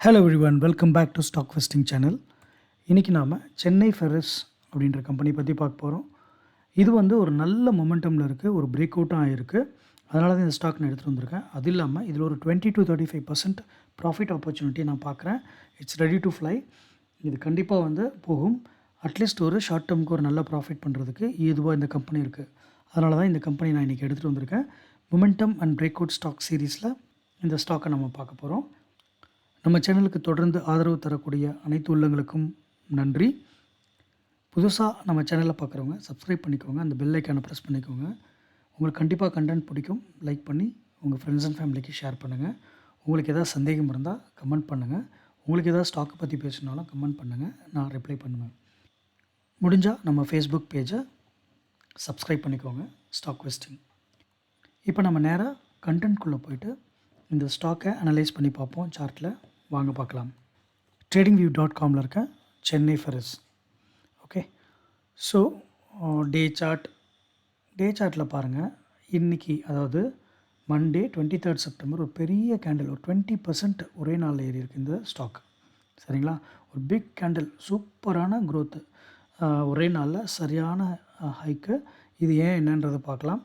Hello everyone, welcome back to stock vesting channel. இன்றைக்கி நாம் Chennai ferrous அப்படின்ற கம்பெனி பற்றி பார்க்க போகிறோம். இது வந்து ஒரு நல்ல மொமெண்டமில் இருக்குது, ஒரு பிரேக் அவுட்டும் ஆகிருக்கு. அதனால தான் இந்த ஸ்டாக் நான் எடுத்துகிட்டு வந்திருக்கேன். அது இல்லாமல் இதில் ஒரு 20-35% ப்ராஃபிட் ஆப்பர்ச்சுனிட்டி நான் பார்க்குறேன். It's ready to fly. இது கண்டிப்பாக வந்து போகும். அட்லீஸ்ட் ஒரு ஷார்ட் டேர்முக்கு ஒரு நல்ல ப்ராஃபிட் பண்ணுறதுக்கு ஏதுவாக இந்த கம்பெனி இருக்குது. அதனால தான் இந்த கம்பெனி நான் இன்றைக்கி எடுத்துகிட்டு வந்திருக்கேன். Momentum and breakout stock சீரீஸில் இந்த ஸ்டாக்கை நம்ம பார்க்க போகிறோம். நம்ம சேனலுக்கு தொடர்ந்து ஆதரவு தரக்கூடிய அனைத்து உள்ளங்களுக்கும் நன்றி. புதுசாக நம்ம சேனலை பார்க்குறவங்க சப்ஸ்கிரைப் பண்ணிக்கோங்க, அந்த பெல் ஐக்கானை ப்ரெஸ் பண்ணிக்கோங்க. உங்களுக்கு கண்டிப்பாக கண்டென்ட் பிடிக்கும். லைக் பண்ணி உங்கள் ஃப்ரெண்ட்ஸ் அண்ட் ஃபேமிலிக்கு ஷேர் பண்ணுங்கள். உங்களுக்கு எதாவது சந்தேகம் இருந்தால் கமெண்ட் பண்ணுங்கள். உங்களுக்கு எதாவது ஸ்டாக்கை பற்றி பேசினாலும் கமெண்ட் பண்ணுங்கள், நான் ரிப்ளை பண்ணுவேன். முடிஞ்சால் நம்ம ஃபேஸ்புக் பேஜை சப்ஸ்கிரைப் பண்ணிக்கோங்க, ஸ்டாக் வெஸ்டிங். இப்போ நம்ம நேராக கண்டென்ட்குள்ளே போய்ட்டு இந்த ஸ்டாக்கை அனலைஸ் பண்ணி பார்ப்போம். சார்ட்டில் வாங்க பார்க்கலாம். tradingview.comல இருக்க Chennai ferrous. Okay, so day சார்ட்டில் பாருங்கள். இன்றைக்கி அதாவது மண்டே 23 செப்டம்பர் ஒரு பெரிய கேண்டில், ஒரு 20% ஒரே நாளில் ஏறி இருக்குது இந்த ஸ்டாக். சரிங்களா? ஒரு பிக் கேண்டில், சூப்பரான க்ரோத்து, ஒரே நாளில் சரியான ஹைக்கு. இது ஏன் என்னன்றதை பார்க்கலாம்.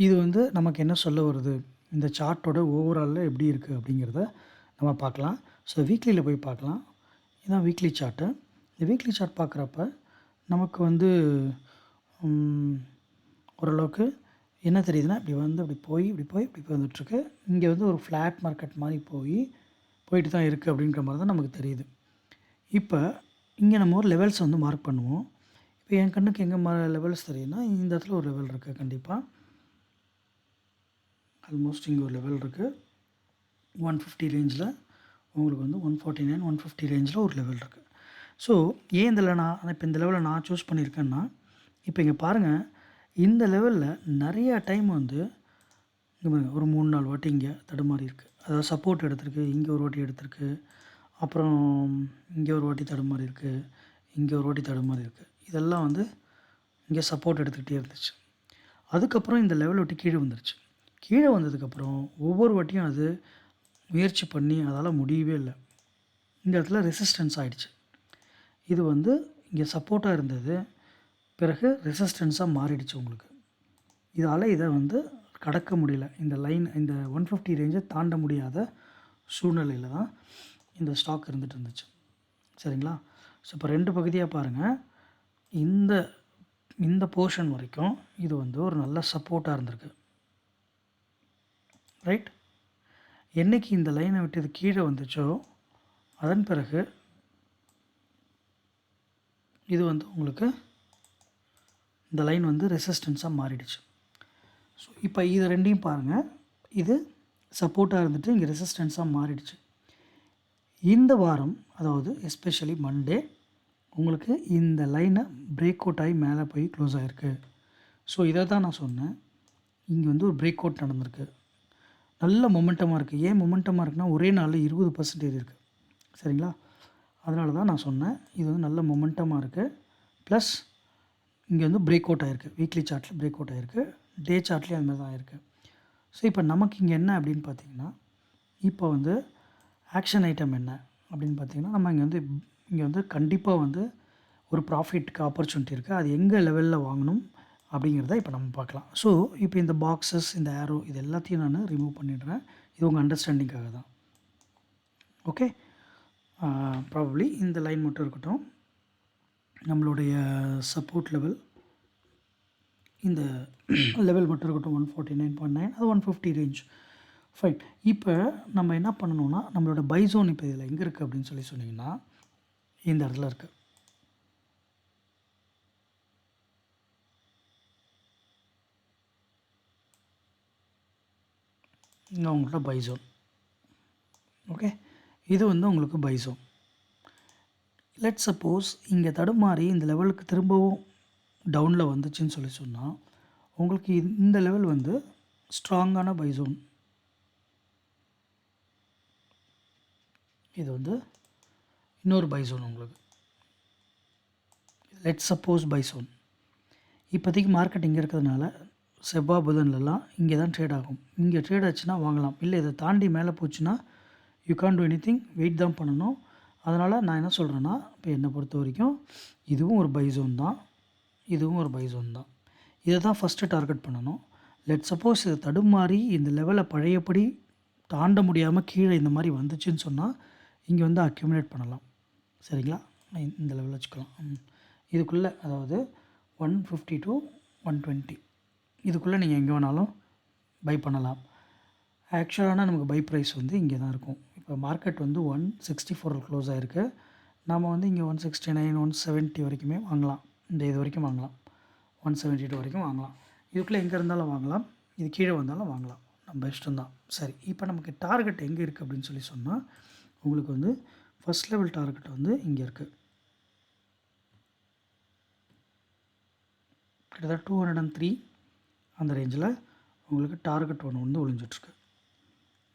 இது வந்து நமக்கு என்ன சொல்ல வருது, இந்த சார்ட்டோட ஓவராலில் எப்படி இருக்குது அப்படிங்கிறத நம்ம பார்க்கலாம். ஸோ வீக்லியில் போய் பார்க்கலாம். இதுதான் வீக்லி சார்ட்டு. இந்த வீக்லி சார்ட் பார்க்குறப்ப நமக்கு வந்து ஓரளவுக்கு என்ன தெரியுதுன்னா, இப்படி போய் வந்துட்டுருக்கு. இங்கே வந்து ஒரு ஃப்ளாட் மார்க்கெட் மாதிரி போயிட்டு தான் இருக்குது அப்படின்ற மாதிரி தான் நமக்கு தெரியுது. இப்போ இங்கே நம்ம ஒரு லெவல்ஸ் வந்து மார்க் பண்ணுவோம். இப்போ என் கண்ணுக்கு எங்கே லெவல்ஸ் தெரியுதுன்னா, இந்த இடத்துல ஒரு லெவல் இருக்குது. கண்டிப்பாக ஆல்மோஸ்ட் இங்கே ஒரு லெவல் இருக்குது. 150 ரேஞ்சில் உங்களுக்கு வந்து 149, 150 ரேஞ்சில் ஒரு லெவல் இருக்குது. ஸோ ஏன் இந்த லெவலில் நான் சூஸ் பண்ணியிருக்கேன்னா, இப்போ இங்கே பாருங்கள், இந்த லெவலில் நிறையா டைம் வந்து இங்கே பாருங்கள், ஒரு 3-4 வாட்டி இங்கே தடுமாறி இருக்குது. அதாவது சப்போர்ட் எடுத்திருக்கு, இங்கே ஒரு வாட்டி எடுத்திருக்கு, அப்புறம் இங்கே ஒரு வாட்டி தடுமாறி இருக்குது, இங்கே ஒரு வாட்டி தடுமாறி இருக்குது. இதெல்லாம் வந்து இங்கே சப்போர்ட் எடுத்துக்கிட்டே இருந்துச்சு. அதுக்கப்புறம் இந்த லெவல் விட்டு கீழே வந்துருச்சு. கீழே வந்ததுக்கப்புறம் ஒவ்வொரு வாட்டியும் அது முயற்சி பண்ணி அதால் முடியவே இல்லை. இந்த இடத்துல ரெசிஸ்டன்ஸ் ஆகிடுச்சு. இது வந்து இங்கே சப்போர்ட்டாக இருந்தது, பிறகு ரெசிஸ்டன்ஸாக மாறிடுச்சு உங்களுக்கு. இதால் இதை வந்து கடக்க முடியல. இந்த லைன், இந்த 150 ரேஞ்சை தாண்ட முடியாத சூழ்நிலையில் தான் இந்த ஸ்டாக் இருந்துகிட்டு இருந்துச்சு. சரிங்களா? ஸோ இப்போ 2 பகுதியாக பாருங்கள். இந்த போர்ஷன் வரைக்கும் இது வந்து ஒரு நல்ல சப்போர்ட்டாக இருந்திருக்கு. ரைட்? என்றைக்கு இந்த லைனை விட்டு இது கீழே வந்துச்சோ அதன் பிறகு இது வந்து உங்களுக்கு இந்த லைன் வந்து ரெசிஸ்டன்ஸாக மாறிடுச்சு. ஸோ இப்போ இது ரெண்டையும் பாருங்கள். இது சப்போர்ட்டாக இருந்துட்டு இங்கே ரெசிஸ்டன்ஸாக மாறிடுச்சு. இந்த வாரம், அதாவது எஸ்பெஷலி மண்டே, உங்களுக்கு இந்த லைனை பிரேக் அவுட் ஆகி மேலே போய் க்ளோஸ் ஆகிருக்கு. ஸோ இதை தான் நான் சொன்னேன், இங்கே வந்து ஒரு பிரேக் அவுட் நடந்திருக்கு. நல்ல மொமெண்டமாக இருக்குது. ஏன் மொமெண்டமாக இருக்குன்னா, ஒரே நாளில் 20% ஏறி இருக்குது. சரிங்களா? அதனால தான் நான் சொன்னேன், இது வந்து நல்ல மொமெண்டமாக இருக்குது. ப்ளஸ் இங்கே வந்து பிரேக் அவுட் ஆகிருக்கு. வீக்லி சார்ட்டில் பிரேக் அவுட் ஆகிருக்கு, டே சார்ட்லேயும் அதுமாதிரி தான் ஆகிருக்கு. ஸோ இப்போ நமக்கு இங்கே என்ன அப்படின்னு பார்த்தீங்கன்னா, இப்போ வந்து ஆக்ஷன் ஐட்டம் என்ன அப்படின்னு பார்த்தீங்கன்னா, நம்ம இங்கே வந்து கண்டிப்பாக வந்து ஒரு ப்ராஃபிட்க்கு ஆப்பர்ச்சுனிட்டி இருக்குது. அது எங்கே லெவலில் வாங்கணும் அப்படிங்கிறத இப்போ நம்ம பார்க்கலாம். ஸோ இப்போ இந்த பாக்ஸஸ், இந்த ஏரோ, இது எல்லாத்தையும் நான் ரிமூவ் பண்ணிடுறேன். இது உங்கள் அண்டர்ஸ்டாண்டிங்காக தான். ஓகே, ப்ராபப்ளி இந்த லைன் மட்டும் இருக்கட்டும். நம்மளுடைய சப்போர்ட் லெவல் இந்த லெவல் மட்டும் இருக்கட்டும், 149.9, அது 150 ரேஞ்ச். ஃபைன். இப்போ நம்ம என்ன பண்ணணும்னா, நம்மளோட பை ஜோன் இப்போ இதில் எங்கே இருக்குது அப்படின்னு சொன்னீங்கன்னா, இந்த இடத்துல இருக்குது. இங்கே உங்கள்கிட்ட பை ஜோன். ஓகே, இது வந்து உங்களுக்கு பை ஜோன். லெட் சப்போஸ் இங்கே தடுமாறி இந்த லெவலுக்கு திரும்பவும் டவுனில் வந்துச்சுன்னு சொன்னால், உங்களுக்கு இந்த லெவல் வந்து ஸ்ட்ராங்கான பை ஜோன். இது வந்து இன்னொரு பை ஜோன் உங்களுக்கு. Let suppose buy zone. இப்போதைக்கு மார்க்கெட் இங்கே இருக்கிறதுனால செவ்வாய் புதன்லலாம் இங்கே தான் ட்ரேட் ஆகும். இங்கே ட்ரேட் ஆச்சுன்னா வாங்கலாம். இல்லை இதை தாண்டி மேலே போச்சுன்னா you can't do anything, wait தான் பண்ணணும். அதனால் நான் என்ன சொல்கிறேன்னா, இப்போ என்னை பொறுத்த வரைக்கும் இதுவும் ஒரு பை ஜோன் தான், இதுவும் ஒரு பை ஜோன் தான். இதை தான் ஃபஸ்ட்டு டார்கெட் பண்ணணும். லெட் சப்போஸ் இது தடுமாறி இந்த லெவலை பழையபடி தாண்ட முடியாமல் கீழே இந்த மாதிரி வந்துச்சுன்னு சொன்னால் இங்கே வந்து அக்யூமுலேட் பண்ணலாம். சரிங்களா? இந்த லெவலில் வச்சுக்கலாம். இதுக்குள்ளே அதாவது 150 to 120 இதுக்குள்ளே நீங்கள் எங்கே வேணாலும் பை பண்ணலாம். ஆக்சுவலான நமக்கு பை ப்ரைஸ் வந்து இங்கே தான் இருக்கும். இப்போ மார்க்கெட் வந்து 164 க்ளோஸ் ஆகிருக்கு. நாம் வந்து இங்கே 169 170 வரைக்குமே வாங்கலாம். இந்த இது வரைக்கும் வாங்கலாம், 172 வரைக்கும் வாங்கலாம். இதுக்குள்ளே எங்கே இருந்தாலும் வாங்கலாம், இது கீழே வந்தாலும் வாங்கலாம், நம்ம இஷ்டம்தான். சரி, இப்போ நமக்கு டார்கெட் எங்கே இருக்குது அப்படின்னு சொன்னால் உங்களுக்கு வந்து ஃபஸ்ட் லெவல் டார்கெட் வந்து இங்கே இருக்குது. கிட்டத்தட்ட 203 அந்த ரேஞ்சில் உங்களுக்கு டார்கெட் 1 வந்து ஒளிஞ்சிட்ருக்கு.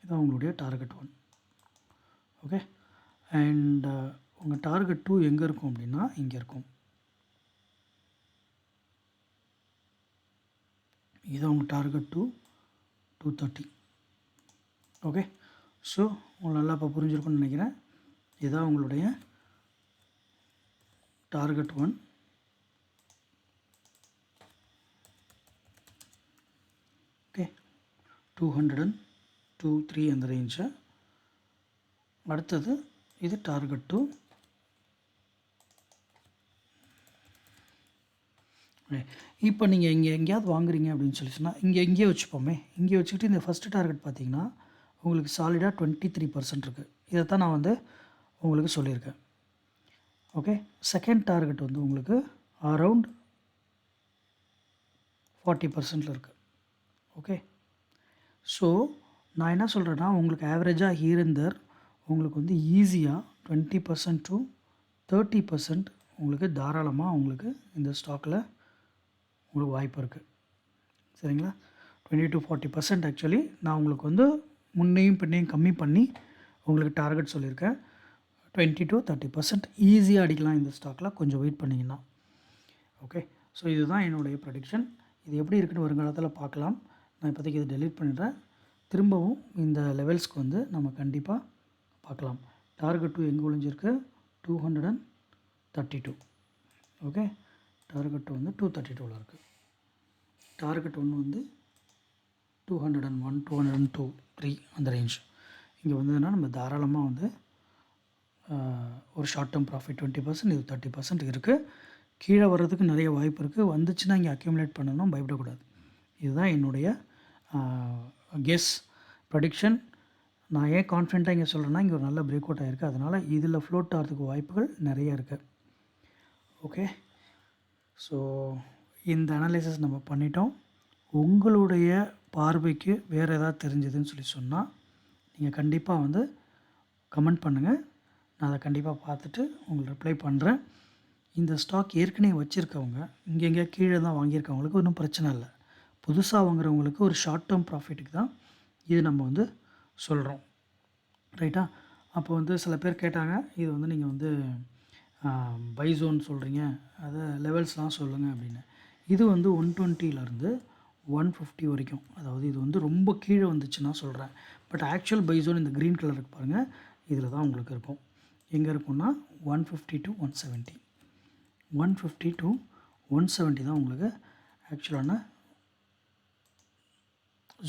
இதுதான் உங்களுடைய டார்கெட் 1. ஓகே, அண்ட் உங்கள் டார்கெட் 2 எங்கே இருக்கும் அப்படின்னா இங்கே இருக்கும். இதுதான் உங்கள் டார்கெட் 2 230. ஓகே, ஸோ உங்களுக்கு நல்லா இப்போ புரிஞ்சிருக்குன்னு நினைக்கிறேன். இதுதான் உங்களுடைய டார்கெட் 1. ஓகே, 203 அந்த ரேஞ்சை. அடுத்தது இது டார்கெட் 2. இப்போ நீங்கள் இங்கே எங்கேயாவது வாங்குறீங்க அப்படின்னு சொன்னால் இங்கேயே வச்சுப்போமே. இங்கே வச்சுக்கிட்டு இந்த ஃபஸ்ட்டு டார்கெட் பார்த்திங்கன்னா உங்களுக்கு சாலிடாக 23% இருக்குது. இதை தான் நான் வந்து உங்களுக்கு சொல்லியிருக்கேன். ஓகே, செகண்ட் டார்கெட் வந்து உங்களுக்கு அரவுண்ட் 40% இருக்குது. ஓகே, ஸோ நான் என்ன சொல்கிறேன்னா உங்களுக்கு ஆவரேஜாக ஹீரந்தர் உங்களுக்கு வந்து ஈஸியாக 20% to 30% உங்களுக்கு தாராளமாக உங்களுக்கு இந்த ஸ்டாக்கில் உங்களுக்கு வாய்ப்பு இருக்குது. சரிங்களா? 20 to 40% ஆக்சுவலி நான் உங்களுக்கு வந்து முன்னையும் பின்னையும் கம்மி பண்ணி உங்களுக்கு டார்கெட் சொல்லியிருக்கேன். 20 to 30% ஈஸியாக அடிக்கலாம் இந்த ஸ்டாக்கில், கொஞ்சம் வெயிட் பண்ணிங்கன்னா. ஓகே, ஸோ இதுதான் என்னுடைய ப்ரெடிக்ஷன். இது எப்படி இருக்குன்னு வருங்காலத்தில் பார்க்கலாம். நான் இப்போதைக்கு இதை டெலீட் பண்ணிடுறேன். திரும்பவும் இந்த லெவல்ஸ்க்கு வந்து நம்ம கண்டிப்பாக பார்க்கலாம். டார்கெட் 2 எங்கே ஒழிஞ்சிருக்கு? 232. ஓகே, டார்கெட் 2 வந்து 232 இருக்குது. டார்கெட் 1 வந்து 201 202 3 அந்த ரேஞ்ச். இங்கே வந்ததுன்னா நம்ம தாராளமாக வந்து ஒரு ஷார்ட் டேர்ம் ப்ராஃபிட் 20%, இது 30% இருக்குது. கீழே வர்றதுக்கு நிறைய வாய்ப்பு இருக்குது. வந்துச்சுன்னா இங்கே அக்யூமுலேட் பண்ணணும், பயப்படக்கூடாது. இதுதான் என்னுடைய கெஸ் ப்ரெடிக்ஷன். நான் ஏன் கான்ஃபிடென்ட்டாக இங்கே சொல்கிறேன்னா இங்கே ஒரு நல்ல பிரேக் அவுட் ஆகிருக்கு. அதனால் இதில் ஃப்ளோட் ஆகிறதுக்கு வாய்ப்புகள் நிறைய இருக்குது. ஓகே, ஸோ இந்த அனலைசிஸ் நம்ம பண்ணிட்டோம். உங்களுடைய பார்வைக்கு வேறு ஏதாவது தெரிஞ்சதுன்னு சொன்னால் நீங்கள் கண்டிப்பாக வந்து கமெண்ட் பண்ணுங்கள். நான் அதை கண்டிப்பாக பார்த்துட்டு உங்களுக்கு ரிப்ளை பண்ணுறேன். இந்த ஸ்டாக் ஏற்கனவே வச்சுருக்கவங்க இங்கே கீழே தான் வாங்கியிருக்கவங்களுக்கு ஒன்றும் பிரச்சனை இல்லை. புதுசாக வாங்குறவங்களுக்கு ஒரு ஷார்ட் டேர்ம் ப்ராஃபிட்டுக்கு தான் இது நம்ம வந்து சொல்கிறோம். ரைட்டா? அப்போ வந்து சில பேர் கேட்டாங்க, இது வந்து நீங்கள் வந்து பை ஜோன் சொல்கிறீங்க, அதை லெவல்ஸ்லாம் சொல்லுங்கள் அப்படின்னு. இது வந்து 120லேருந்து 150 வரைக்கும், அதாவது இது வந்து ரொம்ப கீழே வந்துச்சுன்னா சொல்கிறேன். பட் ஆக்சுவல் பை ஜோன் இந்த க்ரீன் கலருக்கு பாருங்கள், இதில் தான் உங்களுக்கு இருக்கும். எங்கே இருக்குன்னா 150 to 170, 150 to 170 தான் உங்களுக்கு ஆக்சுவலான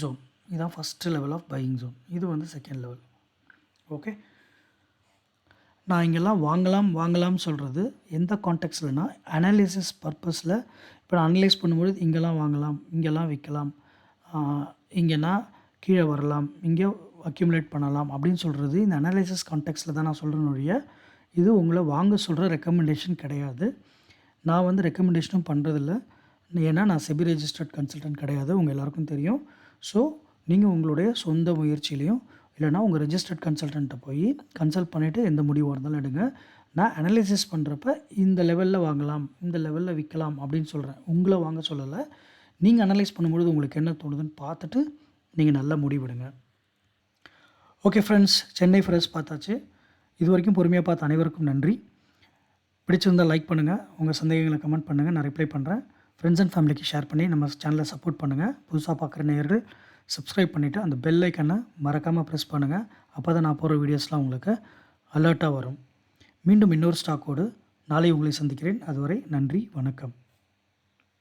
ஜோன். இதுதான் first level of buying zone. இது வந்து செகண்ட் லெவல். ஓகே, நான் இங்கெல்லாம் வாங்கலாம் சொல்கிறது எந்த கான்டெக்ட்ஸ்லனா அனாலிசிஸ் பர்பஸில். இப்போ நான் அனலைஸ் பண்ணும்போது இங்கெல்லாம் வாங்கலாம், இங்கெல்லாம் விற்கலாம், இங்கேனா கீழே வரலாம், இங்கே அக்யூமுலேட் பண்ணலாம் அப்படின்னு சொல்கிறது இந்த அனாலிசிஸ் கான்டெக்ட்ஸில் தான் நான் சொல்கிறேனுடைய. இது உங்களை வாங்க சொல்கிற ரெக்கமெண்டேஷன் கிடையாது. நான் வந்து ரெக்கமெண்டேஷனும் பண்ணுறதில்ல. ஏன்னா நான் செபி ரெஜிஸ்டர்ட் கன்சல்டன்ட் கிடையாது, உங்கள் எல்லாருக்கும் தெரியும். ஸோ நீங்கள் உங்களுடைய சொந்த முயற்சியிலையும் இல்லைனா உங்கள் ரெஜிஸ்டர்ட் கன்சல்டண்ட்டை போய் கன்சல்ட் பண்ணிவிட்டு எந்த முடிவாக இருந்தாலும் எடுங்க. நான் அனலைசிஸ் பண்ணுறப்ப இந்த லெவலில் வாங்கலாம், இந்த லெவலில் விற்கலாம் அப்படின்னு சொல்கிறேன், உங்களை வாங்க சொல்லலை. நீங்கள் அனலைஸ் பண்ணும்பொழுது உங்களுக்கு என்ன தோணுதுன்னு பார்த்துட்டு நீங்கள் நல்லா முடிவெடுங்க. ஓகே ஃப்ரெண்ட்ஸ், சென்னை ஃப்ரெஷ் பார்த்தாச்சு. இது வரைக்கும் பொறுமையாக பார்த்த அனைவருக்கும் நன்றி. பிடிச்சிருந்தால் லைக் பண்ணுங்கள், உங்கள் சந்தேகங்களை கமெண்ட் பண்ணுங்கள், நான் ரிப்ளை பண்ணுறேன். ஃப்ரெண்ட்ஸ் அண்ட் ஃபேமிலிக்கு ஷேர் பண்ணி நம்ம சேனலை சப்போர்ட் பண்ணுங்கள். புதுசாக பார்க்குற நேயர்கள் சப்ஸ்கிரைப் பண்ணிவிட்டு அந்த பெல் ஐக்கனை மறக்காமல் ப்ரெஸ் பண்ணுங்கள். அப்போ தான் நான் போடுற வீடியோஸ்லாம் உங்களுக்கு அலர்ட்டாக வரும். மீண்டும் இன்னொரு ஸ்டாக்கோடு நாளை உங்களை சந்திக்கிறேன். அதுவரை நன்றி, வணக்கம்.